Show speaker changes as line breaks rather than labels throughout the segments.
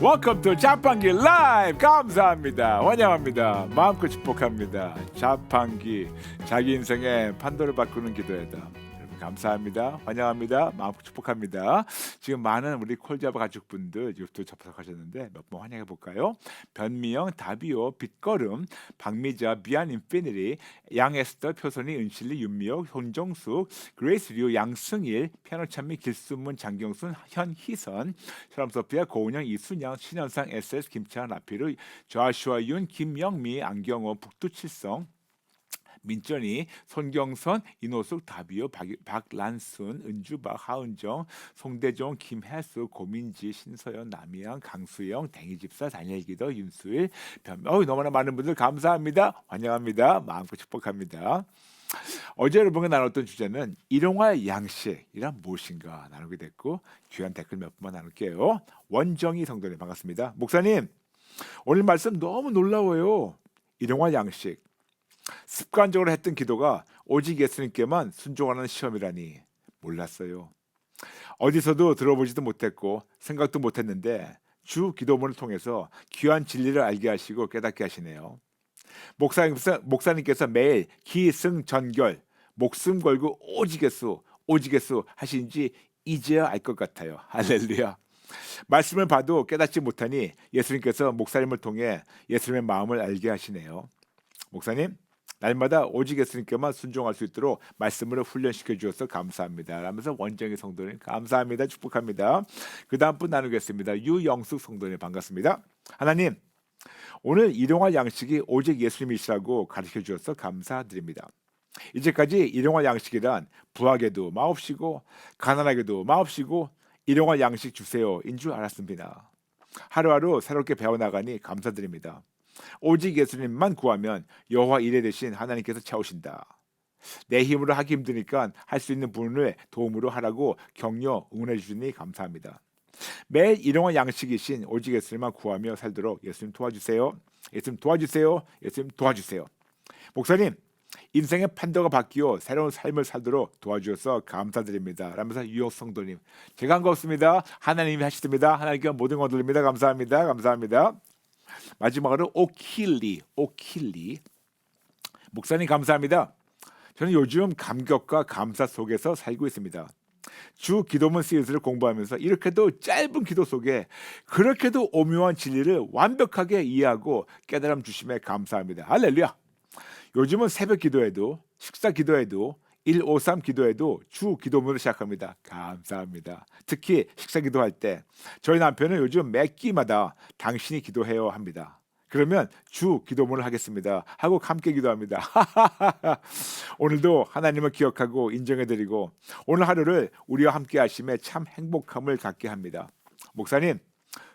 Welcome to 자판기 라이브. 감사합니다. 환영합니다. 마음껏 축복합니다. 자판기, 자기 인생의 판도를 바꾸는 기도회다. 여러분 감사합니다. 환영합니다. 마음껏 축복합니다. 지금 많은 우리 콜자바 가족분들 유튜브 접속하셨는데 몇 번 환영해 볼까요? 변미영, 다비오, 빛걸음, 박미자, 비안 인피니티, 양에스터, 표선이, 은실리, 윤미옥, 손정숙, 그레이스 류, 양승일, 피아노 찬미, 길수문, 장경순, 현희선, 사람소피아, 고은영, 이순영, 신현상, SS, 김채환, 라피루, 조아슈아 윤, 김영미, 안경호, 북두칠성, 민전이, 손경선, 이노숙, 다비오, 박란순, 은주박, 하은정, 송대종, 김혜수, 고민지, 신서연, 남이양, 강수영, 댕이집사, 다니엘기도, 윤수일, 너무나 많은 분들 감사합니다. 환영합니다. 마음껏 축복합니다. 어제 여러분과 나눴던 주제는 일용할 양식이란 무엇인가 나누게 됐고, 귀한 댓글 몇 분만 나눌게요. 원정희 성도님 반갑습니다. 목사님, 오늘 말씀 너무 놀라워요. 일용할 양식, 습관적으로 했던 기도가 오직 예수님께만 순종하는 시험이라니 몰랐어요. 어디서도 들어보지도 못했고 생각도 못했는데 주 기도문을 통해서 귀한 진리를 알게 하시고 깨닫게 하시네요. 목사님께서 매일 기승전결 목숨 걸고 오직예수 하시는지 이제야 알 것 같아요. 할렐루야. 말씀을 봐도 깨닫지 못하니 예수님께서 목사님을 통해 예수님의 마음을 알게 하시네요. 목사님, 날마다 오직 예수님께만 순종할 수 있도록 말씀으로 훈련시켜 주셔서 감사합니다. 라면서 원정희 성도님 감사합니다. 축복합니다. 그 다음 분 나누겠습니다. 유영숙 성도님 반갑습니다. 하나님, 오늘 일용할 양식이 오직 예수님이시라고 가르쳐 주셔서 감사드립니다. 이제까지 일용할 양식이란 부하게도 마옵시고 가난하게도 마옵시고 일용할 양식 주세요 인 줄 알았습니다. 하루하루 새롭게 배워나가니 감사드립니다. 오직 예수님만 구하면 여호와 이레 되신 하나님께서 채우신다. 내 힘으로 하기 힘드니까 할 수 있는 분을 도움으로 하라고 격려 응원해 주시니 감사합니다. 매일 일용할 양식이신 오직 예수님만 구하며 살도록 예수님 도와주세요. 예수님 도와주세요. 예수님 도와주세요. 목사님, 인생의 판도가 바뀌어 새로운 삶을 살도록 도와주셔서 감사드립니다. 라면서 유영 성도님, 제가 반갑습니다. 하나님이 하시습니다. 하나님께 모든 것 드립니다. 감사합니다. 감사합니다. 마지막으로 오킬리 목사님 감사합니다. 저는 요즘 감격과 감사 속에서 살고 있습니다. 주 기도문 시리즈를 공부하면서 이렇게도 짧은 기도 속에 그렇게도 오묘한 진리를 완벽하게 이해하고 깨달음 주심에 감사합니다. 할렐루야. 요즘은 새벽 기도에도 식사 기도에도 153 기도에도 주 기도문을 시작합니다. 감사합니다. 특히 식사 기도할 때 저희 남편은 요즘 매 끼마다 당신이 기도해요 합니다. 그러면 주 기도문을 하겠습니다 하고 함께 기도합니다. 오늘도 하나님을 기억하고 인정해드리고 오늘 하루를 우리와 함께 하심에 참 행복함을 갖게 합니다. 목사님,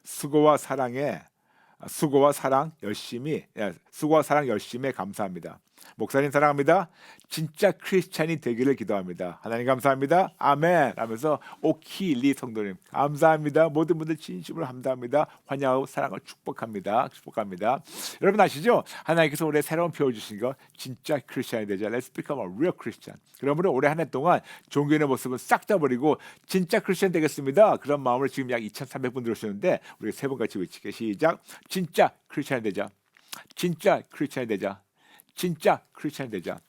수고와 사랑 열심에 감사합니다. 목사님 사랑합니다. 진짜 크리스찬이 되기를 기도합니다. 하나님 감사합니다. 아멘 하면서 오키리 성도님 감사합니다. 모든 분들 진심으로 감사합니다. 환영하고 사랑을 축복합니다. 여러분 아시죠? 하나님께서 올해 새로운 표현 주신 거 진짜 크리스찬이 되자. Let's become a real Christian. 그러므로 올해 한 해 동안 종교인의 모습을 싹 다 버리고 진짜 크리스찬 되겠습니다. 그런 마음으로 지금 약 2,300분 들으셨는데 우리 세 번 같이 외치게 시작. 진짜 크리스찬이 되자. 진짜 크리스찬이 되자. 진짜 크리스찬이 되자.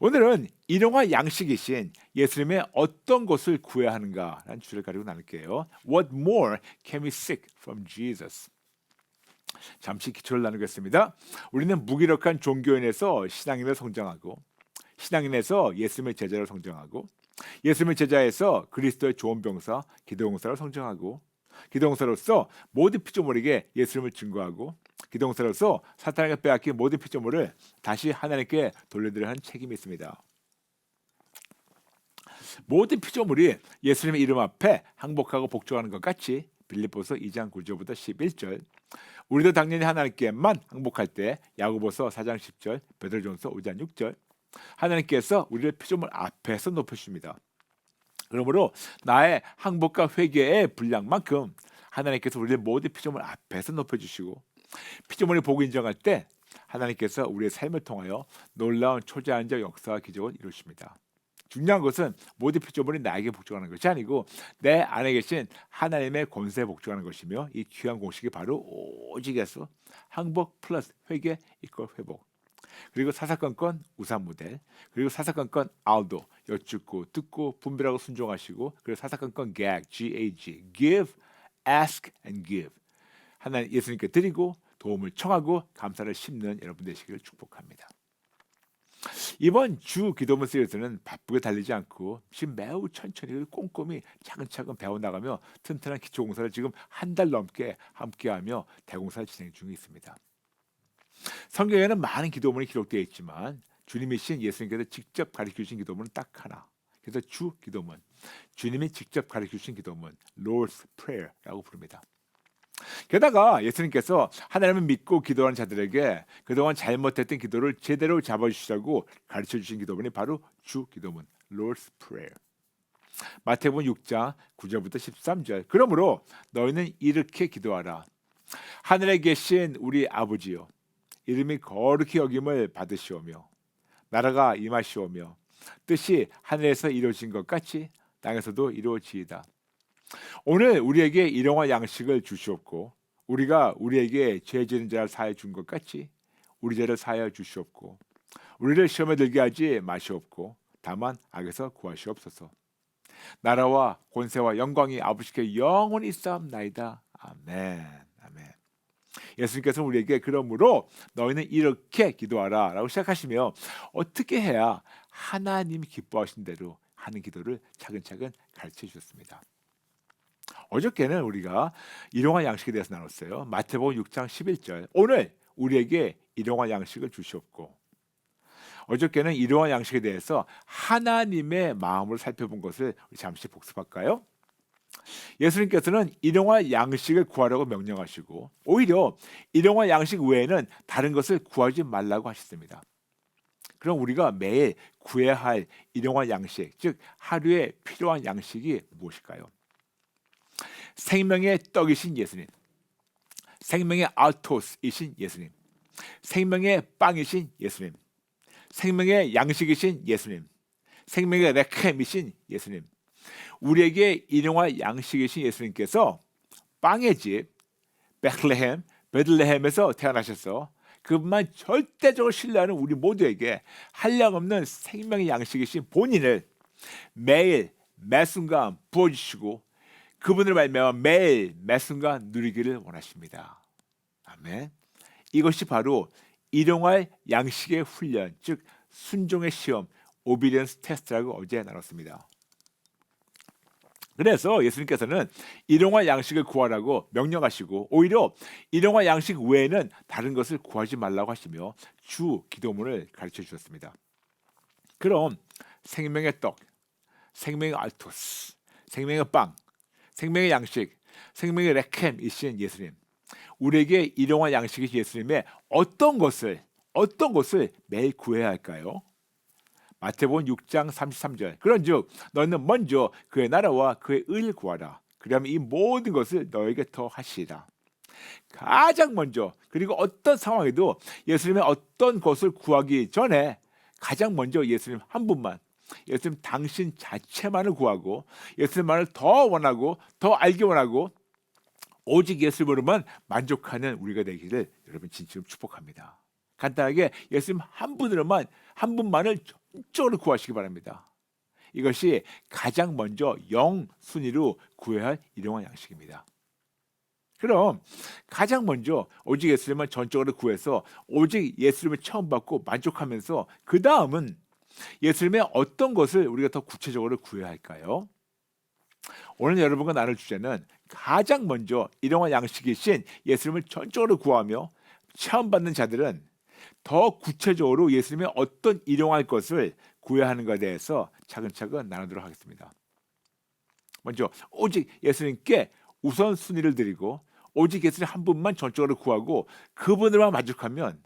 오늘은 일용할 양식이신 예수님의 어떤 것을 구해야 하는가라는 주제를 가지고 나눌게요. What more can we seek from Jesus? 잠시 기초를 나누겠습니다. 우리는 무기력한 종교인에서 신앙인을 성장하고 신앙인에서 예수님의 제자로 성장하고 예수님의 제자에서 그리스도의 좋은 병사 기도용사로 성장하고 기도용사로서 모든 피조물에게 예수님을 증거하고 기도용사로서 사탄에게 빼앗긴 모든 피조물을 다시 하나님께 돌려드려야 하는 책임이 있습니다. 모든 피조물이 예수님의 이름 앞에 항복하고 복종하는 것 같이 빌립보서 2장 9절부터 11절 우리도 당연히 하나님께만 항복할 때 야고보서 4장 10절 베드로전서 5장 6절 하나님께서 우리를 피조물 앞에서 높여주십니다. 그러므로 나의 항복과 회개의 분량만큼 하나님께서 우리를 모든 피조물 앞에서 높여주시고 피조물이 복을 인정할 때 하나님께서 우리의 삶을 통하여 놀라운 초자연적 역사와 기적을 이루십니다. 중요한 것은 모든 피조물이 나에게 복종하는 것이 아니고 내 안에 계신 하나님의 권세에 복종하는 것이며 이 귀한 공식이 바로 오직에서 항복 플러스 회개 이퀄 회복. 그리고 사사건건 우산 모델, 그리고 사사건건 알도 여쭙고 듣고 분별하고 순종하시고, 그리고 사사건건 GAG give, ask and give. 하나님 예수님께 드리고 도움을 청하고 감사를 심는 여러분 되시기를 축복합니다. 이번 주 기도문 시리즈는 바쁘게 달리지 않고 지금 매우 천천히 꼼꼼히 차근차근 배워나가며 튼튼한 기초공사를 지금 한 달 넘게 함께하며 대공사를 진행 중에 있습니다. 성경에는 많은 기도문이 기록되어 있지만 주님이신 예수님께서 직접 가르쳐주신 기도문은 딱 하나. 그래서 주 기도문, 주님이 직접 가르쳐주신 기도문, Lord's Prayer라고 부릅니다. 게다가 예수님께서 하나님을 믿고 기도하는 자들에게 그동안 잘못했던 기도를 제대로 잡아주시라고 가르쳐주신 기도문이 바로 주 기도문, Lord's Prayer. 마태복음 6장 9절부터 13절. 그러므로 너희는 이렇게 기도하라. 하늘에 계신 우리 아버지여, 이름이 거룩히 여김을 받으시오며 나라가 임하시오며 뜻이 하늘에서 이루어진 것 같이 땅에서도 이루어지이다. 오늘 우리에게 일용할 양식을 주시옵고 우리가 우리에게 죄 지은 자를 사하여 준 것 같이 우리 죄를 사하여 주시옵고 우리를 시험에 들게 하지 마시옵고 다만 악에서 구하시옵소서. 나라와 권세와 영광이 아버지께 영원히 있사옵나이다. 아멘. 아멘. 예수님께서 우리에게 그러므로 너희는 이렇게 기도하라 라고 시작하시며 어떻게 해야 하나님이 기뻐하신 대로 하는 기도를 차근차근 가르쳐 주셨습니다. 어저께는 우리가 일용할 양식에 대해서 나눴어요. 마태복음 6장 11절. 오늘 우리에게 일용할 양식을 주시옵고. 어저께는 일용할 양식에 대해서 하나님의 마음으로 살펴본 것을 잠시 복습할까요? 예수님께서는 일용할 양식을 구하라고 명령하시고 오히려 일용할 양식 외에는 다른 것을 구하지 말라고 하셨습니다. 그럼 우리가 매일 구해야 할 일용할 양식, 즉 하루에 필요한 양식이 무엇일까요? 생명의 떡이신 예수님, 생명의 알토스이신 예수님, 생명의 빵이신 예수님, 생명의 양식이신 예수님, 생명의 레켐이신 예수님. 우리에게 일용할 양식이신 예수님께서 빵의 집 베들레헴에서 태어나셔서 그분만 절대적으로 신뢰하는 우리 모두에게 한량없는 생명의 양식이신 본인을 매일 매순간 부어주시고 그분을 말미암아 매일 매순간 누리기를 원하십니다. 아멘. 이것이 바로 일용할 양식의 훈련, 즉 순종의 시험, 오비디언스 테스트라고 어제 나눴습니다. 그래서 예수님께서는 일용할 양식을 구하라고 명령하시고 오히려 일용할 양식 외에는 다른 것을 구하지 말라고 하시며 주 기도문을 가르쳐 주셨습니다. 그럼 생명의 떡, 생명의 알토스, 생명의 빵, 생명의 양식, 생명의 레켐이신 예수님, 우리에게 일용할 양식이신 예수님의 어떤 것을 매일 구해야 할까요? 마태복음 6장 33절. 그런즉 너희는 먼저 그의 나라와 그의 의를 구하라. 그러면 이 모든 것을 너에게 더 하시리라. 가장 먼저, 그리고 어떤 상황에도 예수님의 어떤 것을 구하기 전에 가장 먼저 예수님 한 분만, 예수님 당신 자체만을 구하고 예수님만을 더 원하고 더 알기 원하고 오직 예수님으로만 만족하는 우리가 되기를 여러분 진심으로 축복합니다. 간단하게 예수님 한 분만을 전적으로 구하시기 바랍니다. 이것이 가장 먼저 영순위로 구해야 할 일용할 양식입니다. 그럼 가장 먼저 오직 예수님을 전적으로 구해서 오직 예수님을 처음 받고 만족하면서 그 다음은 예수님의 어떤 것을 우리가 더 구체적으로 구해야 할까요? 오늘 여러분과 나눌 주제는 가장 먼저 일용할 양식이신 예수님을 전적으로 구하며 처음 받는 자들은 더 구체적으로 예수님의 어떤 일용할 것을 구해야 하는가에 대해서 차근차근 나누도록 하겠습니다. 먼저 오직 예수님께 우선순위를 드리고 오직 예수님 한 분만 전적으로 구하고 그분으로만 만족하면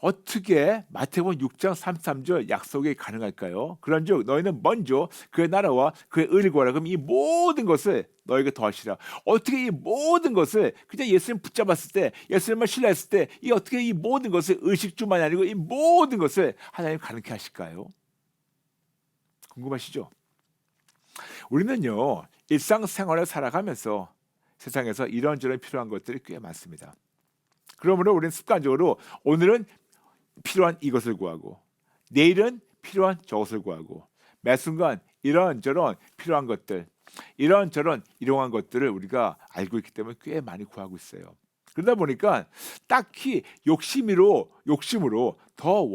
어떻게 마태복음 6장 33절 약속이 가능할까요? 그런즉 너희는 먼저 그의 나라와 그의 의를 구하라. 그럼 이 모든 것을 너에게 더하시라. 어떻게 이 모든 것을 그냥 예수님 붙잡았을 때, 예수님만 신뢰했을 때, 이 어떻게 이 모든 것을 의식주만이 아니고 이 모든 것을 하나님 가능케 하실까요? 궁금하시죠? 우리는요, 일상생활을 살아가면서 세상에서 이런저런 필요한 것들이 꽤 많습니다. 그러므로 우리는 습관적으로 오늘은 필요한 이것을 구하고, 내일은 필요한 저것을 구하고, 매 순간 이런저런 필요한 것들, 이런저런 일용한 것들을 우리가 알고 있기 때문에 꽤 많이 구하고 있어요. 그러다 보니까 딱히 욕심으로 더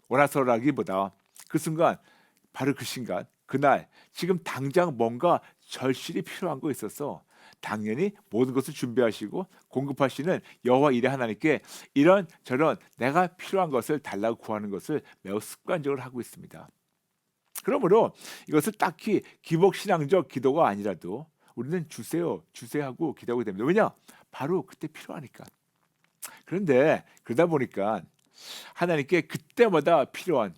원하서라기보다 그 순간, 바로 그 순간, 그날 지금 당장 뭔가 절실히 필요한 거 있어서 당연히 모든 것을 준비하시고 공급하시는 여호와 이레 하나님께 이런저런 내가 필요한 것을 달라고 구하는 것을 매우 습관적으로 하고 있습니다. 그러므로 이것을 딱히 기복신앙적 기도가 아니라도 우리는 주세요 하고 기도하게 됩니다. 왜냐? 바로 그때 필요하니까. 그런데 그러다 보니까 하나님께 그때마다 필요한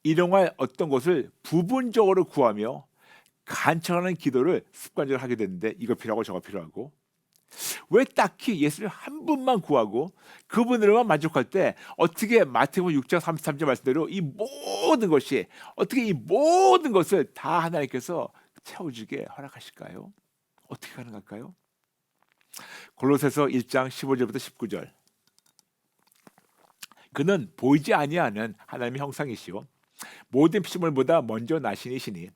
일용할 어떤 것을 부분적으로 구하며 간청하는 기도를 습관적으로 하게 되는데, 이거 필요하고 저거 필요하고, 왜 딱히 예수를 한 분만 구하고 그분으로만 만족할 때 어떻게 마태복음 6장 33절 말씀대로 이 모든 것을 다 하나님께서 채워주게 허락하실까요? 어떻게 가능할까요? 골로새서 1장 15절부터 19절. 그는 보이지 아니하는 하나님의 형상이시요 모든 피조물보다 먼저 나시니시니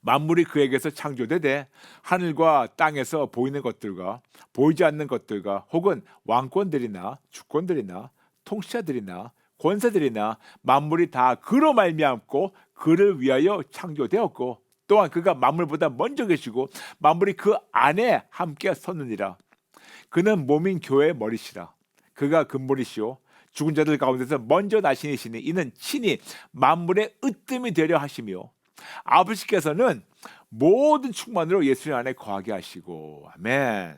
만물이 그에게서 창조되되 하늘과 땅에서 보이는 것들과 보이지 않는 것들과 혹은 왕권들이나 주권들이나 통치자들이나 권세들이나 만물이 다 그로 말미암고 그를 위하여 창조되었고 또한 그가 만물보다 먼저 계시고 만물이 그 안에 함께 섰느니라. 그는 몸인 교회의 머리시라. 그가 근본이시오 죽은 자들 가운데서 먼저 나시니시니 이는 친히 만물의 으뜸이 되려 하시며 아버지께서는 모든 충만으로 예수님 안에 거하게 하시고. 아멘.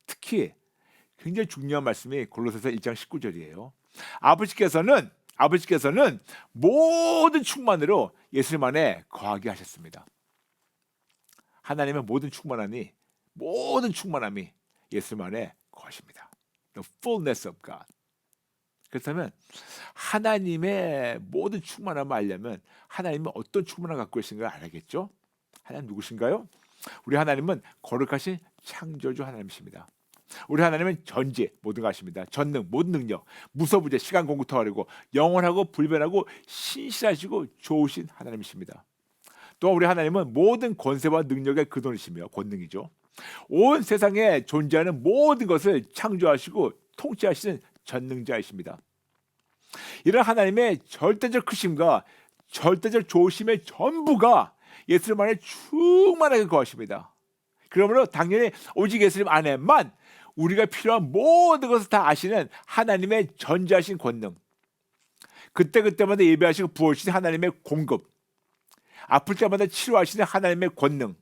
특히 굉장히 중요한 말씀이 골로새서 1장 19절이에요. 아버지께서는 모든 충만으로 예수님 안에 거하게 하셨습니다. 하나님의 모든 충만함이 예수님 안에 거하십니다. The fullness of God. 그렇다면 하나님의 모든 충만함을 알려면 하나님은 어떤 충만함을 갖고 계신가를 알겠죠? 하나님 누구신가요? 우리 하나님은 거룩하신 창조주 하나님이십니다. 우리 하나님은 전지 모든 거 아십니다. 전능 모든 능력, 무소부재, 시간 공급 터가리고 영원하고 불변하고 신실하시고 좋으신 하나님이십니다. 또 우리 하나님은 모든 권세와 능력의 근원이시며 권능이죠. 온 세상에 존재하는 모든 것을 창조하시고 통치하시는 전능자이십니다. 이런 하나님의 절대적 크심과 절대적 좋으심의 전부가 예수님 안에 충만하게 거하십니다. 그러므로 당연히 오직 예수님 안에만 우리가 필요한 모든 것을 다 아시는 하나님의 전지하신 권능, 그때그때마다 예배하시고 부어주신 하나님의 공급, 아플 때마다 치료하시는 하나님의 권능,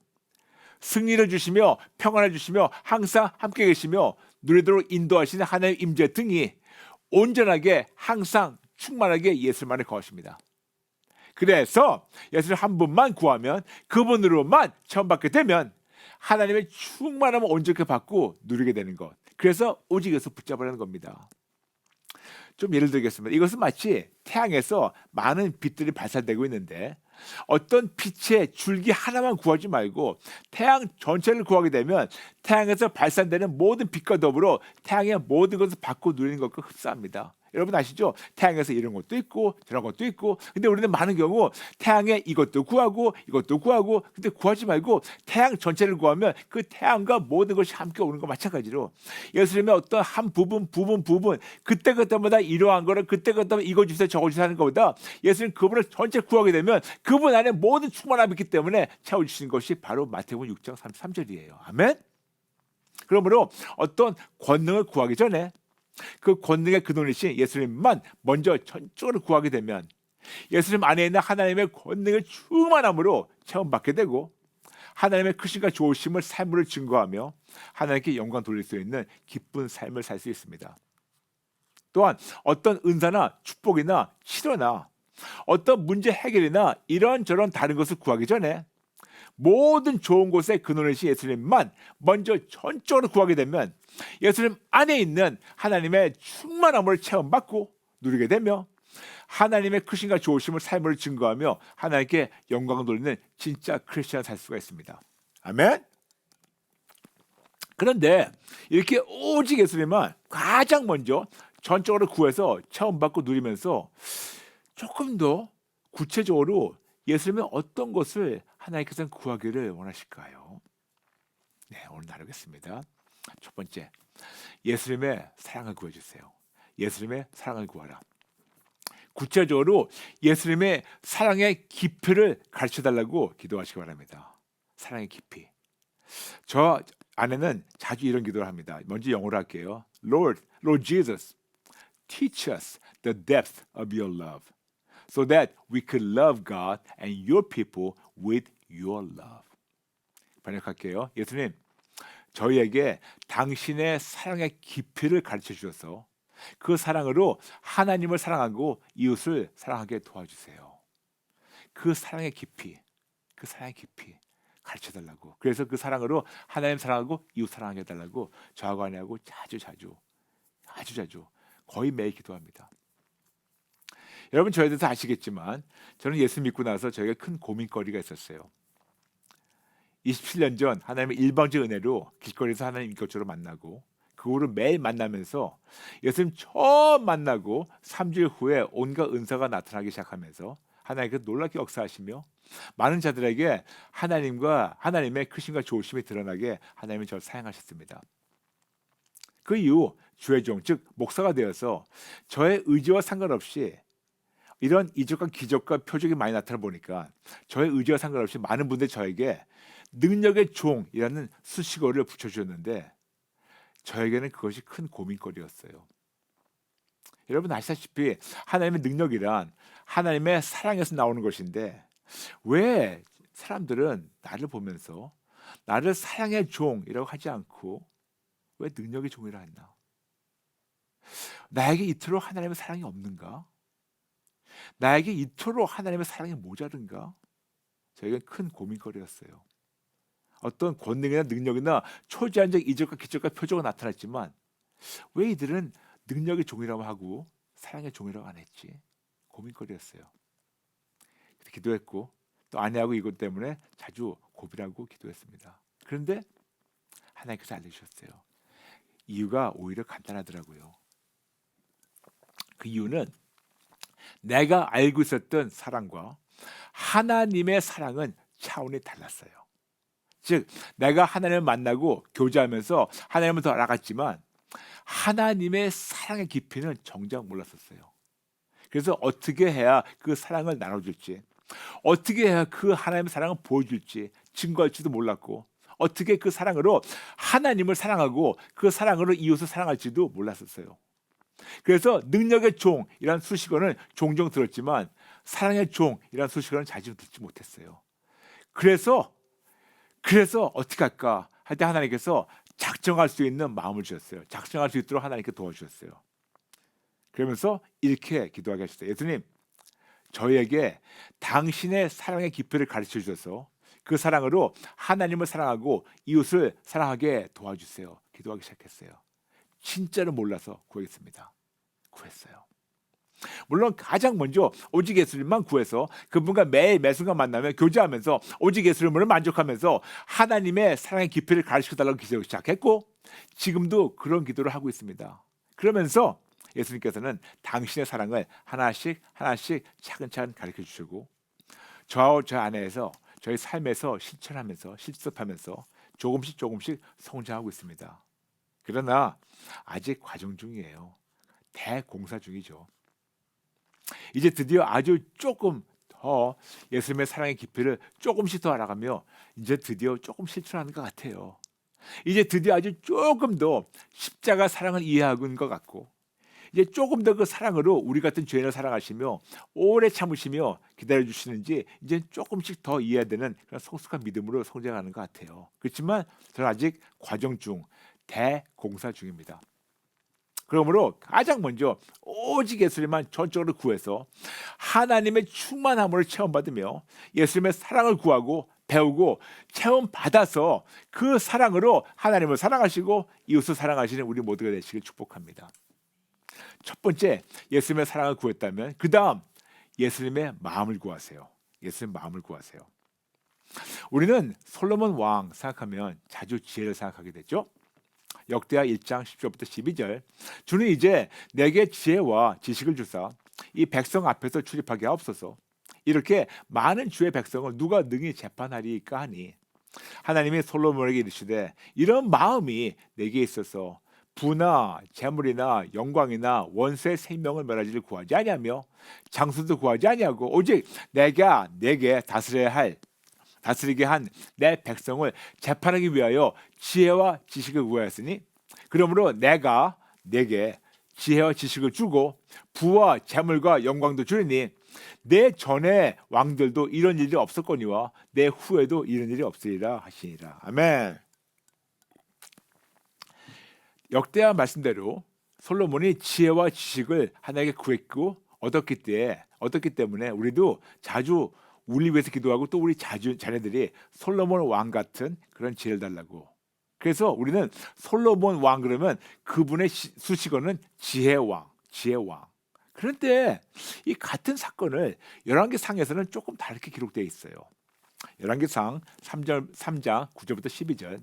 승리를 주시며 평안을 주시며 항상 함께 계시며 누리도록 인도하시는 하나님의 임재 등이 온전하게 항상 충만하게 예수님만에 거하십니다. 그래서 예수를 한 분만 구하면 그분으로만 체험받게 되면 하나님의 충만함을 온전히 받고 누리게 되는 것. 그래서 오직 예수 붙잡으라는 겁니다. 좀 예를 들겠습니다. 이것은 마치 태양에서 많은 빛들이 발산되고 있는데 어떤 빛의 줄기 하나만 구하지 말고 태양 전체를 구하게 되면 태양에서 발산되는 모든 빛과 더불어 태양의 모든 것을 받고 누리는 것과 흡사합니다. 여러분 아시죠? 태양에서 이런 것도 있고 저런 것도 있고, 근데 우리는 많은 경우 태양에 이것도 구하고 근데 구하지 말고 태양 전체를 구하면 그 태양과 모든 것이 함께 오는 것 마찬가지로 예수님의 어떤 한 부분 그때마다 이러한 거를 그때마다 이거 주세요 저거 주세요 하는 것보다 예수님 그분을 전체 구하게 되면 그분 안에 모든 충만함이 있기 때문에 채워주시는 것이 바로 마태복음 6장 33절이에요. 아멘. 그러므로 어떤 권능을 구하기 전에 그 권능의 근원이신 예수님만 먼저 전적으로 구하게 되면 예수님 안에 있는 하나님의 권능의 충만함으로 체험받게 되고 하나님의 크신과 좋으심을 삶으로 증거하며 하나님께 영광 돌릴 수 있는 기쁜 삶을 살 수 있습니다. 또한 어떤 은사나 축복이나 치료나 어떤 문제 해결이나 이런저런 다른 것을 구하기 전에 모든 좋은 곳의 근원이신 예수님만 먼저 전적으로 구하게 되면 예수님 안에 있는 하나님의 충만함을 체험받고 누리게 되며 하나님의 크신과 좋으심을 삶으로 증거하며 하나님께 영광을 돌리는 진짜 크리스찬 살 수가 있습니다. 아멘. 그런데 이렇게 오직 예수님만 가장 먼저 전적으로 구해서 체험받고 누리면서 조금 더 구체적으로 예수님의 어떤 것을 하나님께서는 구하기를 원하실까요? 네, 오늘 나누겠습니다. 첫 번째, 예수님의 사랑을 구해주세요. 예수님의 사랑을 구하라. 구체적으로 예수님의 사랑의 깊이를 가르쳐달라고 기도하시기 바랍니다. 사랑의 깊이. 저 아내는 자주 이런 기도를 합니다. 먼저 영어로 할게요. Lord Jesus, teach us the depth of your love, so that we could love God and your people with your love. 번역할게요. 예수님, 저희에게 당신의 사랑의 깊이를 가르쳐 주셔서 그 사랑으로 하나님을 사랑하고 이웃을 사랑하게 도와주세요. 그 사랑의 깊이 가르쳐달라고. 그래서 그 사랑으로 하나님 사랑하고 이웃 사랑하게 해달라고 저하고 아내하고 아주 자주 거의 매일 기도합니다. 여러분 저에 대해서 아시겠지만 저는 예수 믿고 나서 저에게 큰 고민거리가 있었어요. 27년 전 하나님의 일방적 은혜로 길거리에서 하나님 인격적으로 만나고 그 후로 매일 만나면서 예수님 처음 만나고 3주일 후에 온갖 은사가 나타나기 시작하면서 하나님께서 놀랍게 역사하시며 많은 자들에게 하나님과 하나님의 크심과 좋으심이 드러나게 하나님이 저를 사용하셨습니다. 그 이후 주의 종, 즉 목사가 되어서 저의 의지와 상관없이 이런 이적과 기적과 표적이 많이 나타나 보니까 저의 의지와 상관없이 많은 분들이 저에게 능력의 종이라는 수식어를 붙여주셨는데 저에게는 그것이 큰 고민거리였어요. 여러분 아시다시피 하나님의 능력이란 하나님의 사랑에서 나오는 것인데 왜 사람들은 나를 보면서 나를 사랑의 종이라고 하지 않고 왜 능력의 종이라 했나? 나에게 이토록 하나님의 사랑이 없는가? 나에게 이토록 하나님의 사랑이 모자른가? 저에게는 큰 고민거리였어요. 어떤 권능이나 능력이나 초제한적 이적과 기적과 표적가 나타났지만 왜 이들은 능력의 종이라고 하고 사랑의 종이라고 안 했지? 고민거리였어요. 기도했고 또 아내하고 이것 때문에 자주 고민하고 기도했습니다. 그런데 하나님께서 알려주셨어요. 이유가 오히려 간단하더라고요. 그 이유는 내가 알고 있었던 사랑과 하나님의 사랑은 차원이 달랐어요. 즉 내가 하나님을 만나고 교제하면서 하나님을 더 알아갔지만 하나님의 사랑의 깊이는 정작 몰랐었어요. 그래서 어떻게 해야 그 사랑을 나눠줄지, 어떻게 해야 그 하나님의 사랑을 보여줄지 증거할지도 몰랐고 어떻게 그 사랑으로 하나님을 사랑하고 그 사랑으로 이웃을 사랑할지도 몰랐었어요. 그래서 능력의 종이라는 수식어는 종종 들었지만 사랑의 종이라는 수식어는 자주 듣지 못했어요. 그래서 어떻게 할까 할 때 하나님께서 작정할 수 있는 마음을 주셨어요. 작정할 수 있도록 하나님께 도와주셨어요. 그러면서 이렇게 기도하게 하셨어요. 예수님, 저희에게 당신의 사랑의 깊이를 가르쳐 주셔서 그 사랑으로 하나님을 사랑하고 이웃을 사랑하게 도와주세요. 기도하기 시작했어요. 진짜로 몰라서 구했습니다. 구했어요. 물론 가장 먼저 오직 예수님만 구해서 그분과 매 순간 만나며 교제하면서 오직 예수님을 만족하면서 하나님의 사랑의 깊이를 가르쳐달라고 기도하기 시작했고 지금도 그런 기도를 하고 있습니다. 그러면서 예수님께서는 당신의 사랑을 하나씩 차근차근 가르쳐주시고 저와 저 아내에서 저희 삶에서 실천하면서 실습하면서 조금씩 성장하고 있습니다. 그러나 아직 과정 중이에요. 대공사 중이죠. 이제 드디어 아주 조금 더 예수님의 사랑의 깊이를 조금씩 더 알아가며 이제 드디어 조금 실천하는 것 같아요. 이제 드디어 아주 조금 더 십자가 사랑을 이해하고 있는 것 같고 이제 조금 더 그 사랑으로 우리 같은 죄인을 사랑하시며 오래 참으시며 기다려주시는지 이제 조금씩 더 이해되는 그런 성숙한 믿음으로 성장하는 것 같아요. 그렇지만 저는 아직 과정 중 대공사 중입니다. 그러므로 가장 먼저 오직 예수님만 전적으로 구해서 하나님의 충만함을 체험받으며 예수님의 사랑을 구하고 배우고 체험받아서 그 사랑으로 하나님을 사랑하시고 이웃을 사랑하시는 우리 모두가 되시길 축복합니다. 첫 번째 예수님의 사랑을 구했다면 그 다음 예수님의 마음을 구하세요. 예수님의 마음을 구하세요. 우리는 솔로몬 왕 생각하면 자주 지혜를 생각하게 되죠. 역대하 1장 10절부터 12절 주는 이제 내게 지혜와 지식을 주사 이 백성 앞에서 출입하게 하옵소서. 이렇게 많은 주의 백성을 누가 능히 재판하리까 하니 하나님이 솔로몬에게 이르시되 이런 마음이 내게 있어서 부나 재물이나 영광이나 원수의 생명을 멸하지를 구하지 아니하며 장수도 구하지 아니하고 오직 내가 내게 다스리게 한 내 백성을 재판하기 위하여 지혜와 지식을 구하였으니 그러므로 내가 내게 지혜와 지식을 주고 부와 재물과 영광도 주리니 내 전에 왕들도 이런 일이 없었거니와 내 후에도 이런 일이 없으리라 하시니라. 아멘. 역대하 말씀대로 솔로몬이 지혜와 지식을 하나님께 구했고 얻었기 때문에 우리도 자주 우리 위해서 기도하고 또 우리 자녀들이 솔로몬 왕 같은 그런 지혜를 달라고. 그래서 우리는 솔로몬 왕 그러면 그분의 수식어는 지혜왕. 그런데 이 같은 사건을 열왕기상에서는 조금 다르게 기록되어 있어요. 열왕기상 3장 9절부터 12절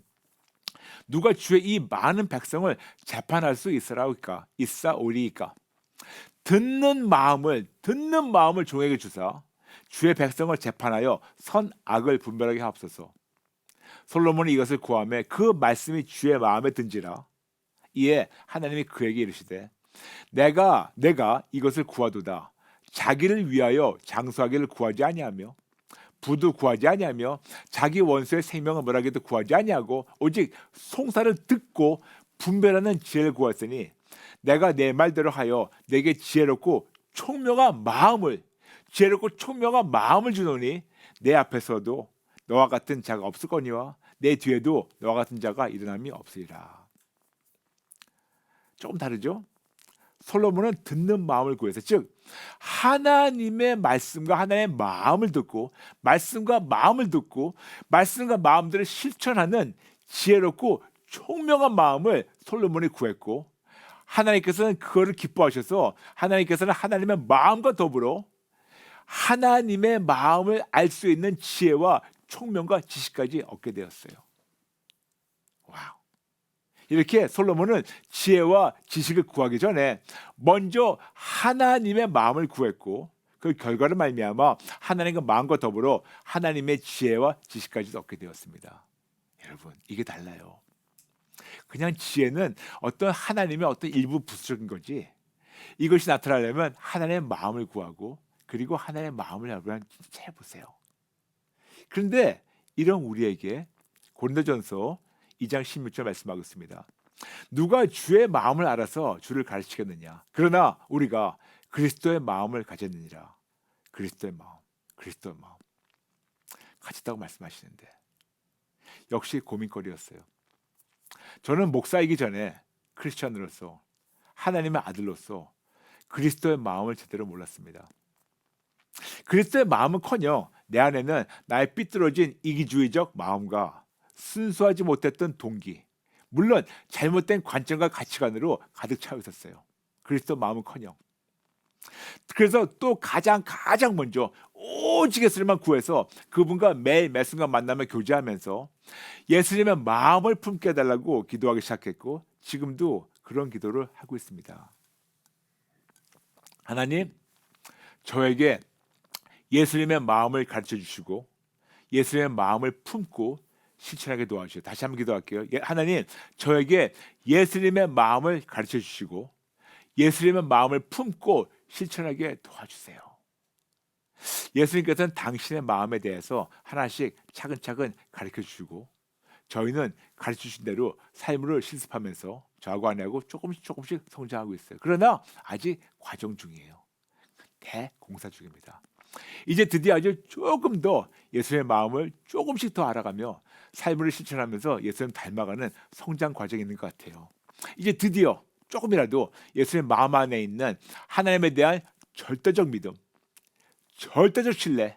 누가 주의 이 많은 백성을 재판할 수 있사오리이까 듣는 마음을 종에게 주사 주의 백성을 재판하여 선악을 분별하게 하옵소서. 솔로몬이 이것을 구하매 그 말씀이 주의 마음에 든지라. 이에 하나님이 그에게 이르시되 내가 이것을 구하도다. 자기를 위하여 장수하기를 구하지 아니하며 부도 구하지 아니하며 자기 원수의 생명을 멸하기도 구하지 아니하고 오직 송사를 듣고 분별하는 지혜를 구하였으니 내가 내 말대로 하여 내게 지혜롭고 총명한 마음을 주노니 내 앞에서도 너와 같은 자가 없을거니와 내 뒤에도 너와 같은 자가 일어남이 없으리라. 조금 다르죠? 솔로몬은 듣는 마음을 구해서 즉 하나님의 말씀과 하나님의 마음을 듣고 말씀과 마음들을 실천하는 지혜롭고 총명한 마음을 솔로몬이 구했고 하나님께서는 그거를 기뻐하셔서 하나님께서는 하나님의 마음과 더불어 하나님의 마음을 알 수 있는 지혜와 총명과 지식까지 얻게 되었어요. 와우. 이렇게 솔로몬은 지혜와 지식을 구하기 전에 먼저 하나님의 마음을 구했고 그 결과를 말미암아 하나님과 마음과 더불어 하나님의 지혜와 지식까지 얻게 되었습니다. 여러분 이게 달라요. 그냥 지혜는 어떤 하나님의 어떤 일부 부수적인 거지 이것이 나타나려면 하나님의 마음을 구하고 그리고 하나님의 마음을 여러분 해보세요. 그런데 이런 우리에게 고린도전서 2장 16절 말씀하고 있습니다. 누가 주의 마음을 알아서 주를 가르치겠느냐. 그러나 우리가 그리스도의 마음을 가졌느니라. 그리스도의 마음 가졌다고 말씀하시는데 역시 고민거리였어요. 저는 목사이기 전에 크리스천으로서 하나님의 아들로서 그리스도의 마음을 제대로 몰랐습니다. 그리스도의 마음은커녕 내 안에는 나의 삐뚤어진 이기주의적 마음과 순수하지 못했던 동기, 물론 잘못된 관점과 가치관으로 가득 차고 있었어요. 그리스도 마음은커녕. 그래서 또 가장 먼저 오직 예수님만 구해서 그분과 매일 매 순간 만나며 교제하면서 예수님의 마음을 품게 해달라고 기도하기 시작했고 지금도 그런 기도를 하고 있습니다. 하나님, 저에게 예수님의 마음을 가르쳐 주시고 예수님의 마음을 품고 실천하게 도와주세요. 다시 한번 기도할게요. 하나님, 저에게 예수님의 마음을 가르쳐 주시고 예수님의 마음을 품고 실천하게 도와주세요. 예수님께서는 당신의 마음에 대해서 하나씩 차근차근 가르쳐 주시고 저희는 가르쳐 주신 대로 삶을 실습하면서 저하고 아내하고 조금씩 성장하고 있어요. 그러나 아직 과정 중이에요. 대공사 중입니다. 이제 드디어 아주 조금 더 예수님의 마음을 조금씩 더 알아가며 삶을 실천하면서 예수님 닮아가는 성장 과정이 있는 것 같아요. 이제 드디어 조금이라도 예수님의 마음 안에 있는 하나님에 대한 절대적 믿음, 절대적 신뢰,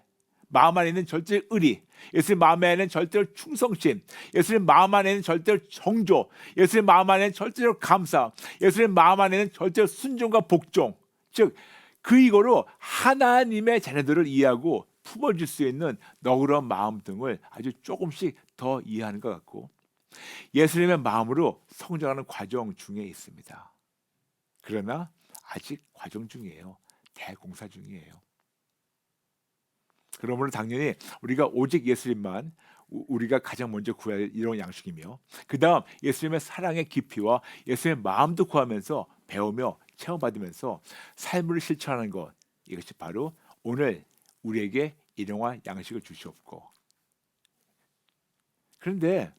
마음 안에 있는 절대 의리, 예수님 마음 안에 있는 절대로 충성심, 예수님 마음 안에 있는 절대로 정조, 예수님 마음 안에 있는 절대로 감사, 예수님 마음 안에 있는 절대로 순종과 복종. 즉 그이거로 하나님의 자녀들을 이해하고 품어줄 수 있는 너그러운 마음 등을 아주 조금씩 더 이해하는 것 같고, 예수님의 마음으로 성장하는 과정 중에 있습니다. 그러나 아직 과정 중이에요. 대공사 중이에요. 그러므로 당연히 우리가 오직 예수님만 우리가 가장 먼저 구해야 할 이런 양식이며, 그 다음 예수님의 사랑의 깊이와 예수님의 마음도 구하면서 배우며 체험받으면서 삶을 실천하는 것, 이것이 바로 오늘 우리에게 일용할 양식을 주시옵고. 그런데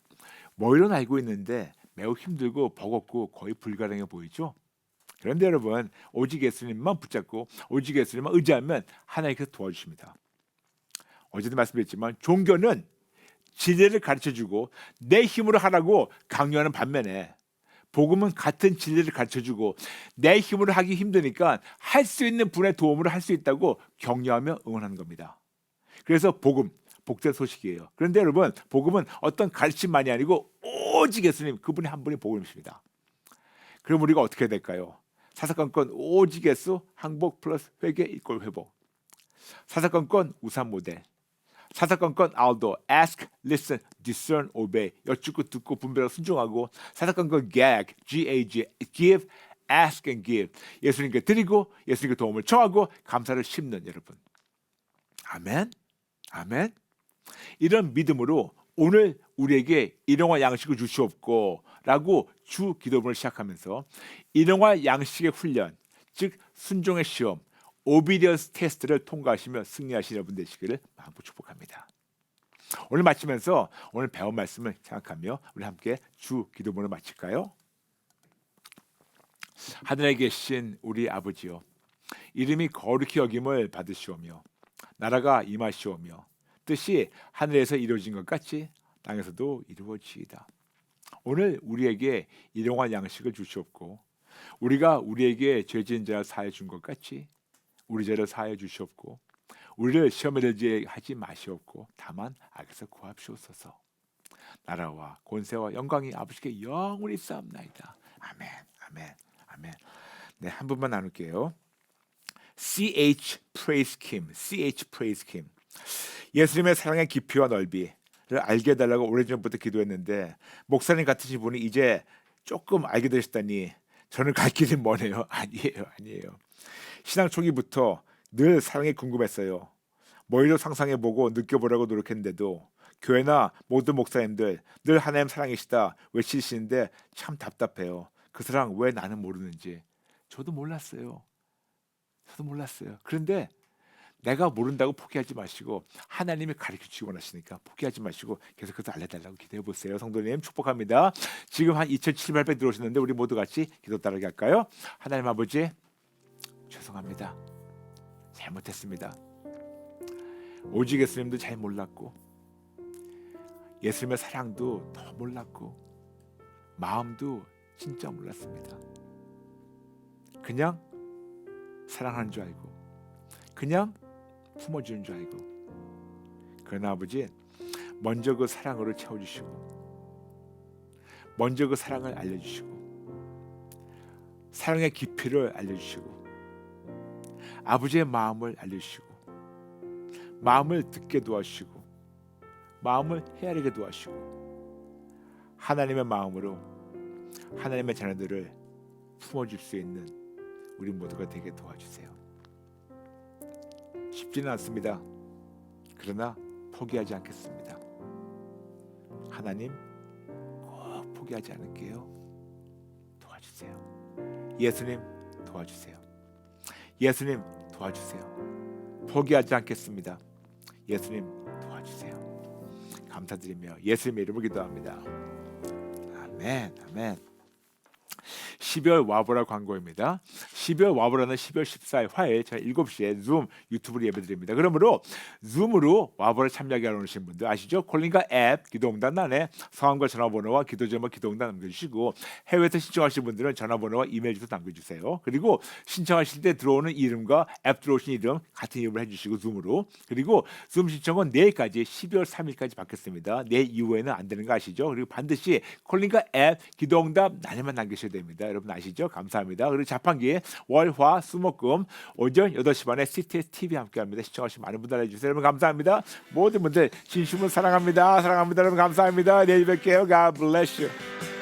머리로는 알고 있는데 매우 힘들고 버겁고 거의 불가능해 보이죠? 그런데 여러분, 오직 예수님만 붙잡고 오직 예수님만 의지하면 하나님께서 도와주십니다. 어제도 말씀드렸지만 종교는 진리를 가르쳐주고 내 힘으로 하라고 강요하는 반면에, 복음은 같은 진리를 가르쳐주고 내 힘으로 하기 힘드니까 할 수 있는 분의 도움으로 할 수 있다고 격려하며 응원하는 겁니다. 그래서 복음, 복된 소식이에요. 그런데 여러분, 복음은 어떤 가르침만이 아니고 오직 예수님, 그분이 한 분이 복음이십니다. 그럼 우리가 어떻게 해야 될까요? 사사건건 오직 예수, 항복 플러스 회개 이꼴 회복. 사사건건 우산 모델. 사사건건 알도, ask, listen, discern, obey. 여쭙고 듣고 분별하고 순종하고. 사사건건 gag, G-A-G, give, ask and give. 예수님께 드리고 예수님께 도움을 청하고 감사를 심는 여러분. 아멘. 아멘. 이런 믿음으로 오늘 우리에게 일용할 양식을 주시옵고 라고 주 기도문을 시작하면서 일용할 양식의 훈련, 즉 순종의 시험, 오비디언스 테스트를 통과하시며 승리하시는 여러분 되시기를 마음으로 축복합니다. 오늘 마치면서 오늘 배운 말씀을 생각하며 우리 함께 주 기도문을 마칠까요? 하늘에 계신 우리 아버지요, 이름이 거룩히 여김을 받으시오며 나라가 임하시오며 뜻이 하늘에서 이루어진 것 같이 땅에서도 이루어지이다. 오늘 우리에게 일용할 양식을 주시옵고 우리가 우리에게 죄 지은 자를 사하여 준 것 같이 우리 죄를 사하여 주시옵고 우리를 시험에 들게 하지 마시옵고 다만 악에서 구하시옵소서. 나라와 권세와 영광이 아버지께 영원히 있사옵나이다. 아멘. 아멘. 아멘. 네, 한 분만 나눌게요. CH Praise Him. CH Praise Him. 예수님의 사랑의 깊이와 넓이를 알게 해달라고 오래전부터 기도했는데 목사님 같으신 분이 이제 조금 알게 되셨다니 저는 갈 길이 머네요. 아니에요. 신앙 초기부터 늘 사랑이 궁금했어요. 머리로 상상해보고 느껴보려고 노력했는데도 교회나 모든 목사님들 늘 하나님 사랑이시다 외치시는데 참 답답해요. 그 사랑 왜 나는 모르는지. 저도 몰랐어요. 그런데 내가 모른다고 포기하지 마시고 하나님이 가르쳐주시기 원하시니까 포기하지 마시고 계속해서 알려달라고 기도해 보세요. 성도님 축복합니다. 지금 한 2,700배 들어오셨는데 우리 모두 같이 기도 따르게 할까요? 하나님 아버지, 죄송합니다. 잘못했습니다. 오직 예수님도 잘 몰랐고 예수님의 사랑도 더 몰랐고 마음도 진짜 몰랐습니다. 그냥 사랑하는 줄 알고 그냥 품어주는 줄 알고. 그러나 아버지, 먼저 그 사랑으로 채워주시고 먼저 그 사랑을 알려주시고 사랑의 깊이를 알려주시고 아버지의 마음을 알려주시고 마음을 듣게 도와주시고 마음을 헤아리게 도와주시고 하나님의 마음으로 하나님의 자녀들을 품어줄 수 있는 우리 모두가 되게 도와주세요. 쉽지는 않습니다. 그러나 포기하지 않겠습니다. 하나님, 꼭 포기하지 않을게요. 도와주세요. 예수님 도와주세요. 예수님 도와주세요. 포기하지 않겠습니다. 예수님 도와주세요. 감사드리며 예수님의 이름으로 기도합니다. 아멘. 아멘. 12월 와보라 광고입니다. 12월 와보라는 12월 14일 화요일 저희 7시에 줌 유튜브로 예배드립니다. 그러므로 줌으로 와보라 참여하게 하시는 분들 아시죠? 콜링과 앱 기도응답 안에 성함과 전화번호와 기도 제목 기도응답 남겨주시고 해외에서 신청하시는 분들은 전화번호와 이메일 주소 남겨주세요. 그리고 신청하실 때 들어오는 이름과 앱 들어오신 이름 같은 이름을 해주시고 줌으로 그리고 줌 신청은 내일까지 12월 3일까지 받겠습니다. 내일 이후에는 안 되는 거 아시죠? 그리고 반드시 콜링과 앱 기도응답 날에만 남기셔야 됩니다. 여러분 아시죠? 감사합니다. 그리고 자판기 월화 수목금 오전 8시 반에 CTS TV 함께합니다. 시청하시면 많은 분들 해주세요. 여러분 감사합니다. 모든 분들 진심으로 사랑합니다. 사랑합니다. 여러분 감사합니다. 내일 뵐게요. God bless you.